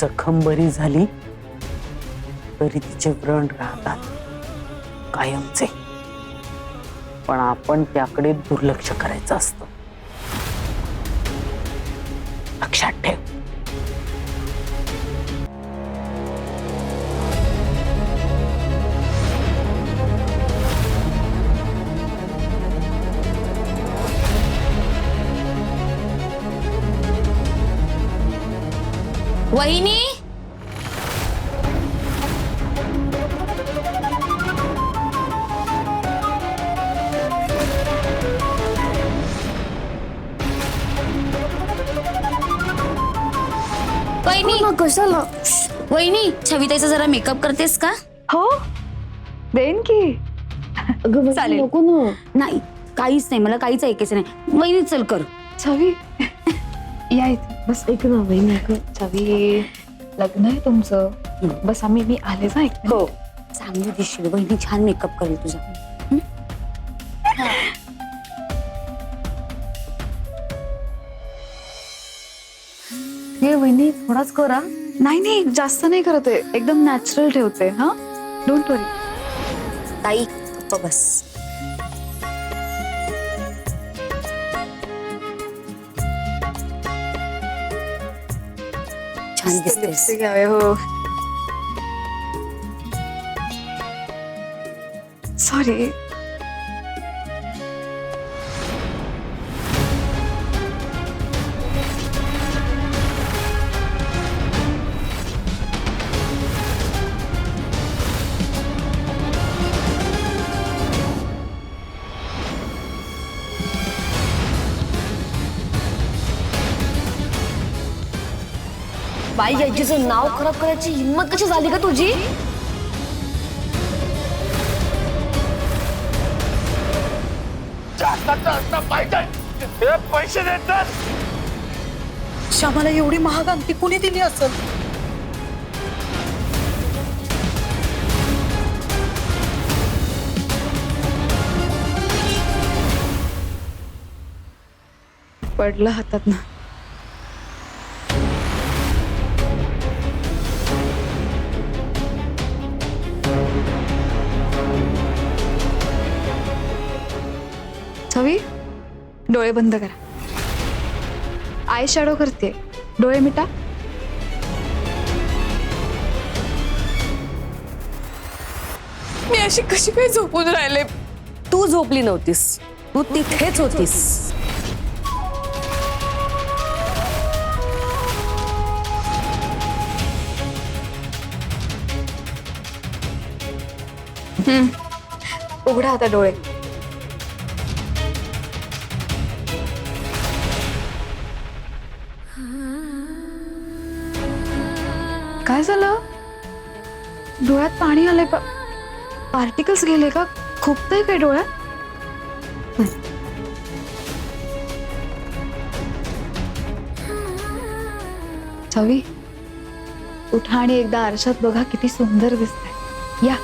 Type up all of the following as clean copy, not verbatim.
जखम बरी झाली तरी तिचे व्रण राहतात कायमचे, पण आपण त्याकडे दुर्लक्ष करायचं असतं. लक्षात ठेव. वहिनी, वहिनी कशाला? वहिनी, छविताईचा जरा मेकअप करतेस का? हो देन की. अगं चालेल. नको ना. नाही, काहीच नाही, मला काहीच ऐकायचं नाही. वहिनी चल कर. छवी या इथे बस. ऐक ना वहिनी, छवी लग्न आहे तुमचं. बस मी आलेच ऐक. हो, चांगली दिसशील. वहिनी छान मेकअप करेल तुझा. हे वहिनी थोडाच करा. नाही जास्त नाही करत आहे, एकदम नॅचरल ठेवते. हा डोंट वरी. ताई गप्प बस. छान दिसतेस. हो सॉरी. बाई यायचीचं नाव खराब करायची हिम्मत कशी झाली का तुझी? पैसे देतात. श्यामाला एवढी महाग अंगठी कुणी दिली असेल? पडलं हातात ना. छवी डोळे बंद करा. आय शॅडो करते. डोळे मिटा. मी अशी कशी काय झोपून राहिले? तू झोपली नव्हतीस, तू तिथेच होतीस. उघडा आता डोळे. काय झालं? डोळ्यात पाणी आलंय का? पार्टिकल्स गेले का? खुपतंय काय डोळ्यात? छवी उठा आणि एकदा आरशात बघा, किती सुंदर दिसताय. या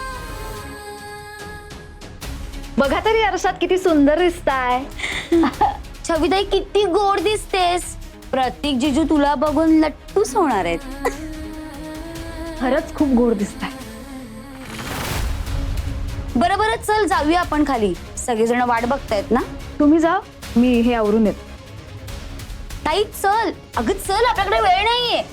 बघा तरी आरशात किती सुंदर दिसताय. छविताई किती गोड दिसतेस. प्रतीक जिजू तुला बघून लट्टूच होणार आहेत. खरंच खूप गोड दिसताय. बरं बरं, चल जाऊया आपण खाली. सगळेजण वाट बघतायत ना. तुम्ही जा, मी हे आवरून येते. ताई चल. अगं चल, आपल्याकडे वेळ नाहीये.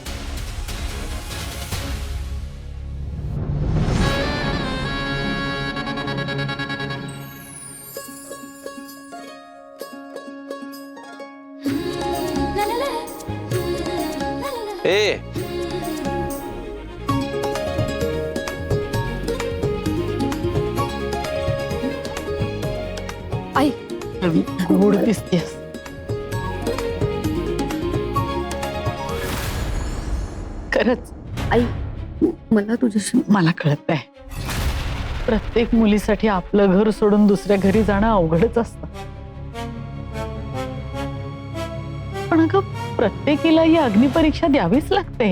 ए आई गोड दिसतेस. खरंच आई मला तुझ्याशी. मला कळत आहे, प्रत्येक मुलीसाठी आपलं घर सोडून दुसऱ्या घरी जाणं अवघडच असतं. पण अगं प्रत्येकीला ही अग्निपरीक्षा द्यावीच लागते.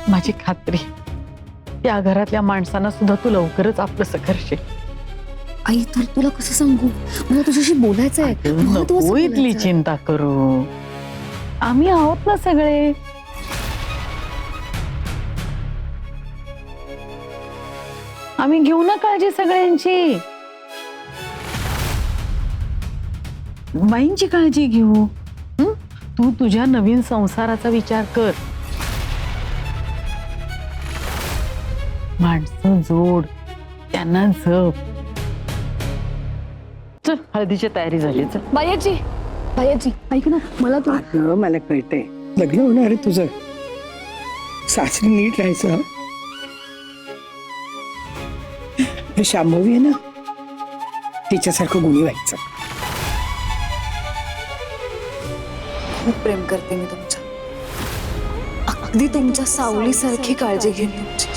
माझी खात्री, त्या घरातल्या माणसांना सुद्धा तू लवकरच आपलंसं करशील. आई तर तुला कसं सांगू, मला तुझ्याशी बोलायचं आहे. नको इथली चिंता करू. आम्ही आहोत ना सगळे. आम्ही घेऊ ना काळजी सगळ्यांची. बाईंची काळजी घेऊ. तू तुझ्या नवीन संसाराचा विचार कर. माणसं जोड, त्यांना जप. चल हळदीची तयारी झाली. चल बायाची ऐक ना, मला तू अगं मला कळतंय लग्न होणार आहे तुझं. सासरी नीट राहायचं. हे शांभवी आहे ना, तिच्यासारखं गुणी व्हायचं. खूप प्रेम करते मी तुमच्या. अगदी तुमच्या सावलीसारखी काळजी घेईन तुमची.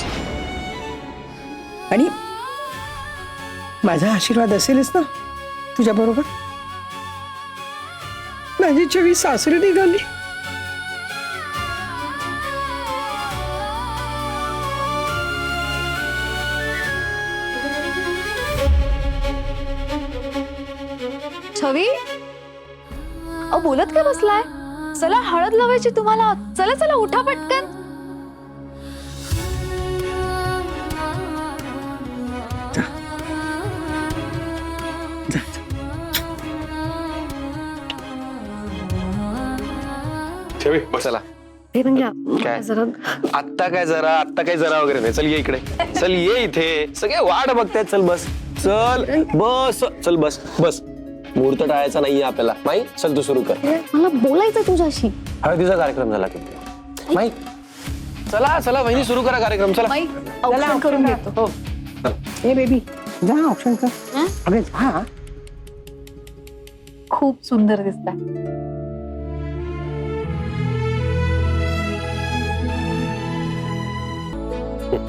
आणि माझा आशीर्वाद असेलच ना तुझ्या बरोबर. माझी छवी सासरी निघाली. छवी बोलत काय बसलाय? चला हळद लावायची तुम्हाला. चला चला उठा पटकन. जा. ठेवी चला. हे म्हणजे काय? जरा आत्ता काय जरा वगैरे नाही. चल ये इकडे. चल ये इथे. सगळे वाट बघतायत. चल बस. चल बस. मुहूर्त टाळायचा नाहीये आपल्याला. माई चल तू सुरू कर. मला बोलायचं तुझ्याशी. हळदीचा कार्यक्रम झाला की माई. चला वहिनी सुरू करा कार्यक्रम. चला. बाई औक्षण करून घेतो. हो. ए बेबी जा ऑप्शन कर. अगं जा. खूप सुंदर दिसताय.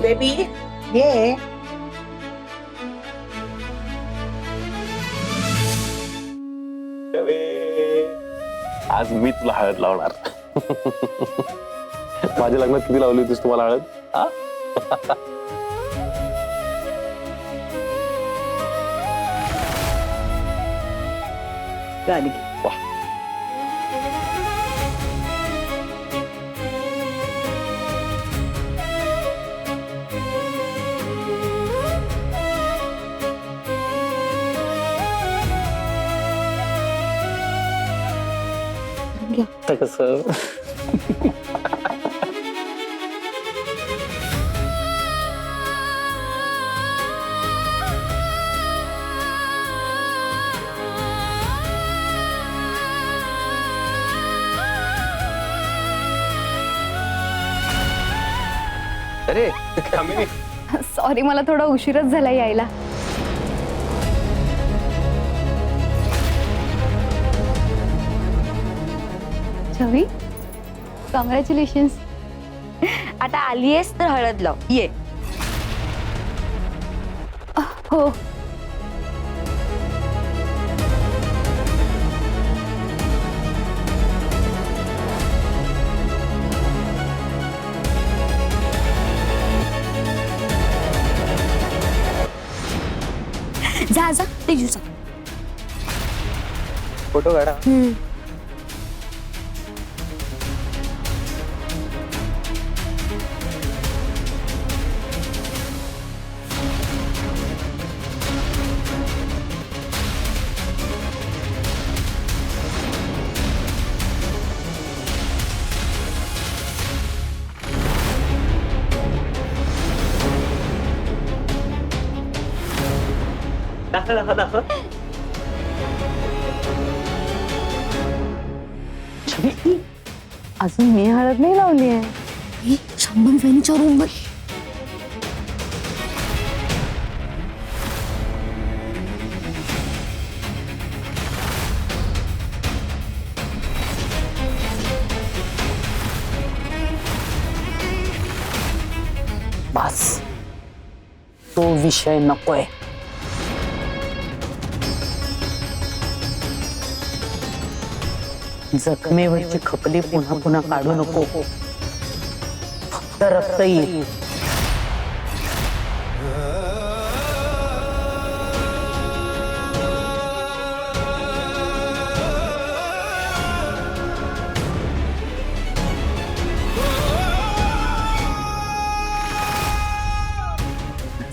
बेबी ये. आज मी तुला हळद लावणार. माझ्या लग्नात किती लावली होतीस तुम्हाला हळद? हा? गाली. वाह. आता कसं? अरे कामिनी. सॉरी, मला थोडा उशीरच झाला यायला. छवी, कॉंग्रॅच्युलेशन्स. आता आलीयस तर हळद लाव. ये. हो. जा तेजूचा. फोटो काढा. अजून मी हळद नाही लावली आहे. शांभवी वहिनीच्या रूम मध्ये. बस तो विषय नकोय. जखमेवरची खपली पुन्हा पुन्हा काढू नको. फक्त रक्त येईल.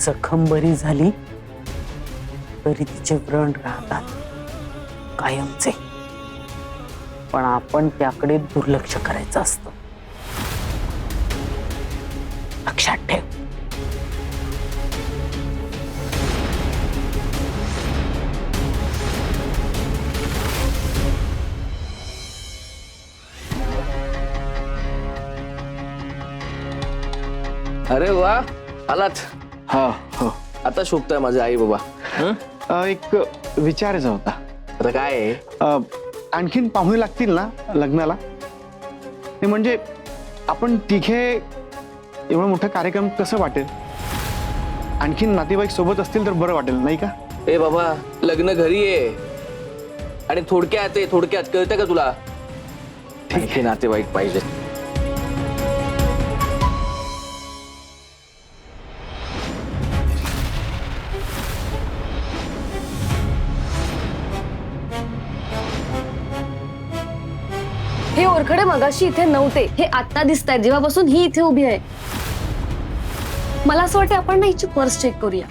जखम बरी झाली तरी तिचे व्रण राहतात कायमचे, पण आपण त्याकडे दुर्लक्ष करायचं असतं. लक्षात ठेव. अरे वा, आलात. हा हो. आता शोभताय माझे आई बाबा. एक विचारायचा होता. आता काय आहे? आणखीन पाहुणे लागतील ना लग्नाला? ते म्हणजे आपण तिघे एवढा मोठा कार्यक्रम कसं वाटेल? आणखीन नातेवाईक सोबत असतील तर बरं वाटेल नाही का? ए बाबा, लग्न घरी आहे आणि थोडक्यात कळतं का तुला? आणखी नातेवाईक पाहिजे. हे ओरखडे मगाशी इथे नव्हते, हे आता दिसत आहेत जेव्हापासून ही इथे उभी आहे. मला असं वाटतं आपण ना हिची पर्स चेक करूया.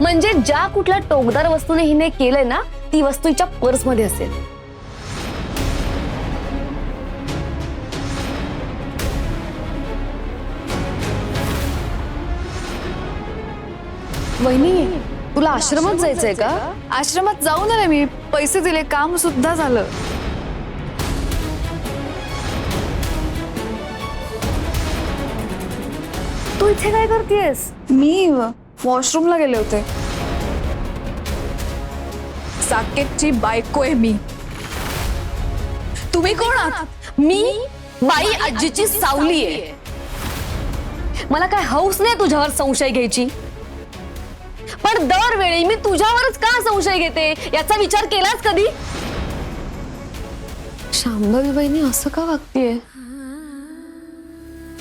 म्हणजे ज्या कुठल्या टोकदार वस्तूने हिने केलंय ना ती वस्तू हिच्या पर्स मध्ये असेल. वहिनी, तुला आश्रमात जायचंय का? आश्रमात जाऊन आले मी, पैसे दिले, काम सुद्धा झालं. तू इथे काय करतेयस? मी वॉशरूमला गेले होते. साकेतची बायको आहे मी. तुम्ही कोण आहात? मी बाई आजीची सावली आहे. मला काय हौस नाही तुझ्यावर संशय घ्यायची, पण दरवेळी मी तुझ्यावरच का संशय घेते याचा विचार केलास कधी? शांभवी बहिणी असं का वागतेय?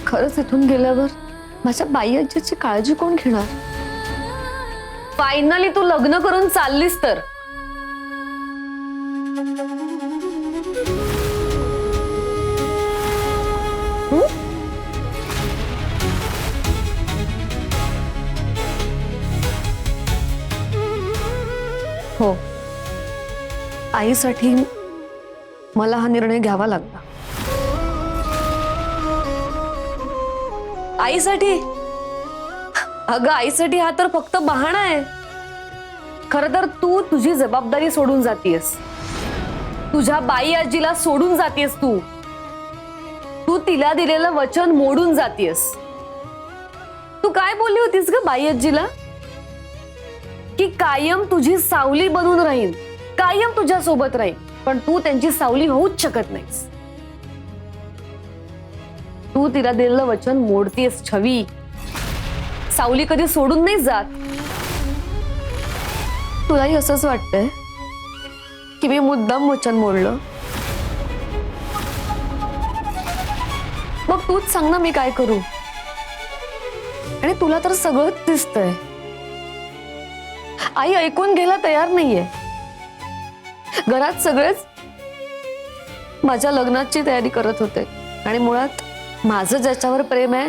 खरंच इथून गेल्यावर माझ्या बाई आजीची काळजी कोण घेणार? फायनली तू लग्न करून चाललीस तर हो, आईसाठी मला हा निर्णय घ्यावा लागला. आईसाठी? अगं, आईसाठी हा तर फक्त बहाणा आहे. खरं तर तू तुझी जबाबदारी सोडून जातीयस. तुझ्या बाई आजीला सोडून जातीयस. तू तिला दिलेलं वचन मोडून जातीयस. तू काय बोलली होतीस ग बाई आजीला? की कायम तुझी सावली बनून राहील, कायम तुझ्या सोबत राहील. पण तू त्यांची सावली होऊच शकत नाहीस. तू तिला दिलेलं वचन मोडतीयस छवी. सावली कधी सोडून नाही जात. तुलाही असंच वाटतंय की मी मुद्दाम वचन मोडलं? मग तूच सांग ना मी काय करू? आणि तुला तर सगळंच दिसतंय. आई ऐकून घ्यायला तयार नाहीये. घरात सगळेच माझ्या लग्नाची तयारी करत होते आणि मुळात माझं ज्याच्यावर प्रेम आहे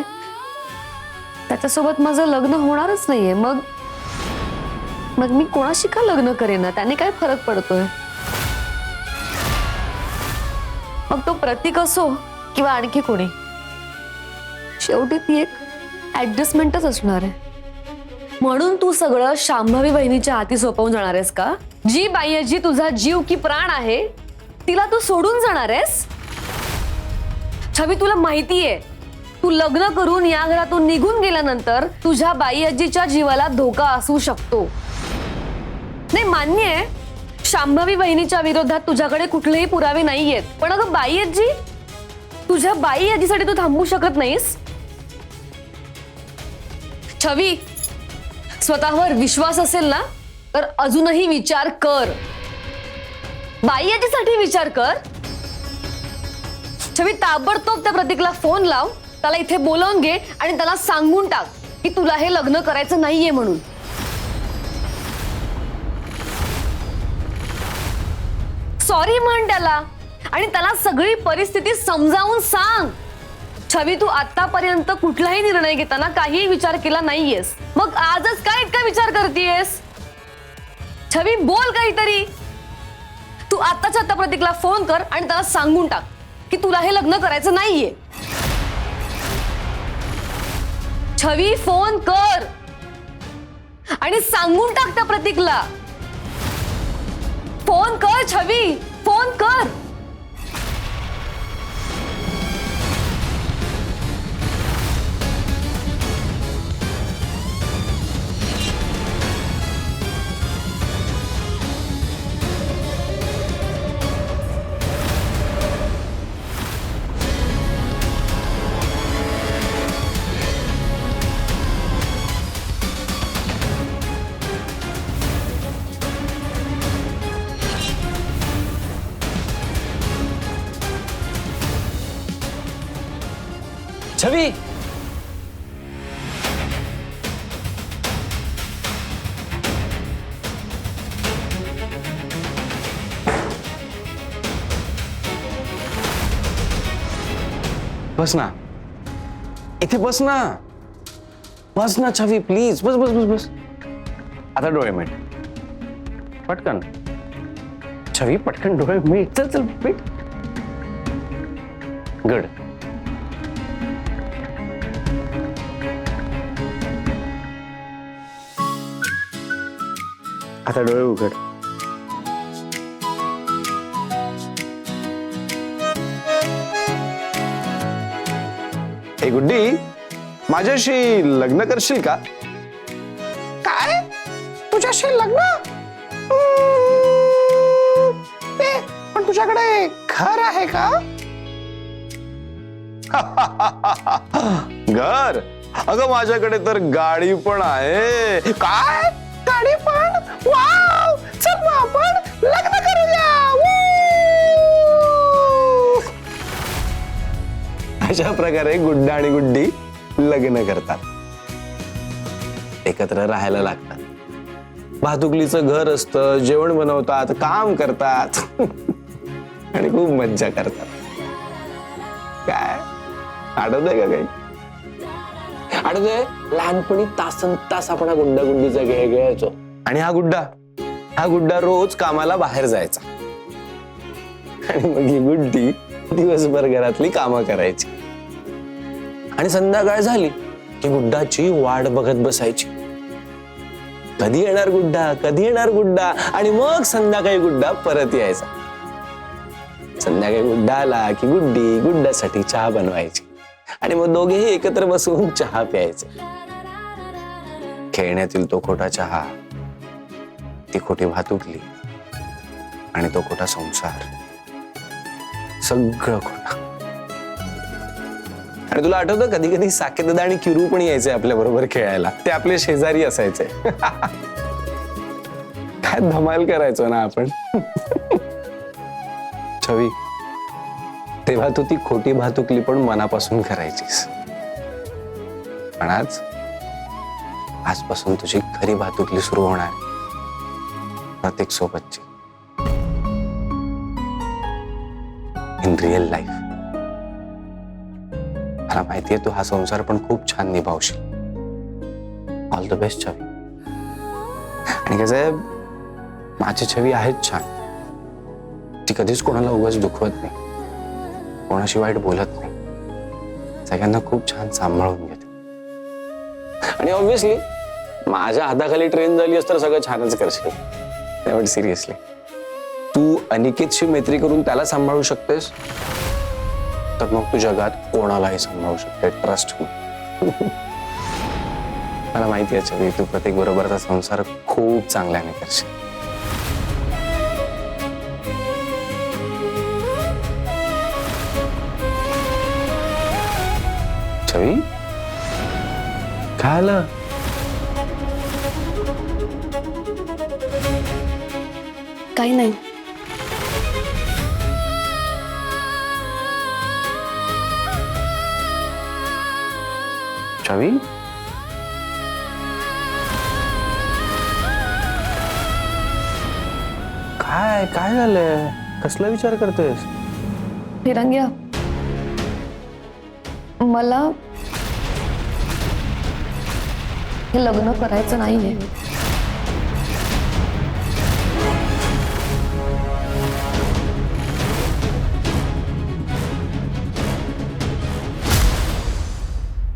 त्याच्यासोबत माझं लग्न होणारच नाहीये. मग मी कोणाशी का लग्न करेन? त्याने काय फरक पडतोय? मग तो प्रतीक असो किंवा आणखी कोणी, शेवटी ती एक ऍडजस्टमेंटच असणार आहे. म्हणून तू सगळं शांभवी बहिणीच्या हाती सोपवून जाणार आहेस का? जी बाई आजी तुझा जीव की प्राण आहे तिला तू सोडून जाणार आहेस? छवी, तुला माहितीये तू लग्न करून या घरातून निघून गेल्यानंतर तुझ्या बाई आजीच्या जीवाला धोका असू शकतो. नाही, मान्य आहे शांभवी बहिणीच्या विरोधात तुझ्याकडे कुठलेही पुरावे नाहीयेत, पण अगं बाई आजी, तुझ्या बाई आजीसाठी तू थांबू शकत नाहीस? छवी, स्वतःवर विश्वास असेल ना तर अजूनही विचार कर. बाई आजीसाठी विचार कर. छवी, ताबडतोब त्या प्रतीकला फोन लाव, त्याला इथे बोलावून घे आणि त्याला सांगून टाक की तुला हे लग्न करायचं नाहीये म्हणून. सॉरी म्हण त्याला आणि त्याला सगळी परिस्थिती समजावून सांग. छवी, तू आतापर्यंत कुठलाही निर्णय घेताना काही विचार केला नाहीयेस, मग आजच काय इतका विचार करतेयस? छवी, बोल काहीतरी. तू आत्ताच्या आता प्रतीकला फोन कर आणि त्याला सांगून टाक की तुला हे लग्न करायचं नाहीये. छवी, फोन कर आणि सांगून टाक त्या प्रतीकला. फोन कर छवी, फोन कर. छवी, बस ना, इथे बस ना. बस ना छवी, प्लीज बस बस बस बस. आता डोळे मिट पटकन. छवी, पटकन डोळे मिट. चल चल मिट. गुड. आता डोळे उघड. ए गुड्डी, माझ्याशी लग्न करशील का? काय? तुझ्याशी लग्न? पण तुझ्याकडे घर आहे का? घर? अगं माझ्याकडे तर गाडी पण आहे. काय? गाडी पण? वाव! चल मग आपण लग्न करूया. अशा प्रकारे गुड्डा आणि गुड्डी लग्न करतात, एकत्र राहायला लागतात, भातुकलीचं घर असतं, जेवण बनवतात, काम करतात आणि खूप मज्जा करतात. काय आठवतंय का काही? आठवतंय लहानपणी तासन तास आपण हा गुड्डा गुड्डीचा खेळ खेळायचो. आणि हा गुड्डा रोज कामाला बाहेर जायचा आणि मग ही गुड्डी दिवसभर घरातली कामं करायची आणि संध्याकाळ झाली की गुड्डाची वाट बघत बसायची. कधी येणार गुड्डा, कधी येणार गुड्डा. आणि मग संध्याकाळी गुड्डा परत यायचा. संध्याकाळी गुड्डा आला की गुड्डी गुड्डासाठी चहा बनवायची आणि मग दोघेही एकत्र बसून चहा प्यायचे. खेळण्यातील तो खोटा चहा, ती खोटी भातुकली आणि तो खोटा संसार, सगळं खोटं. आणि तुला आठवतं कधी कधी साकेत दादा आणि किरू पण यायचे आपल्या बरोबर खेळायला. ते आपले शेजारी असायचे. काय धमाल करायचो ना आपण. छवी, तेव्हा तू ती खोटी भातुकली पण मनापासून करायचीस. पण आजपासून तुझी खरी भातुकली सुरू होणार प्रतीक सोबतची, इन रिअल लाईफ. मला माहितीये तू हा संसार पण खूप छान निभावशील. ऑल द बेस्ट छवी. आणि कसं आहे, माझी छवी आहेच छान. ती कधीच कोणाला उगाच दुखवत नाही, कोणाशी वाईट बोलत नाही, सगळ्यांना खूप छान सांभाळून घेते. आणि ऑब्व्हियसली माझ्या हाताखाली ट्रेन झाली असतं सगळं छानच करशील. बट सिरियसली तू अनिकेतशी मैत्री करून त्याला सांभाळू शकतेस तर मग तू जगात कोणालाही सांभाळू शकते. Trust me. मला माहिती आहे छवी, तू प्रत्येक बरोबरचा संसार खूप चांगल्याने करशील. छवी, काय आलं? काही नाही. छवी, काय झालंय? कसला विचार करतेस? फिरंग्या, मला हे लग्न करायचं नाहीये.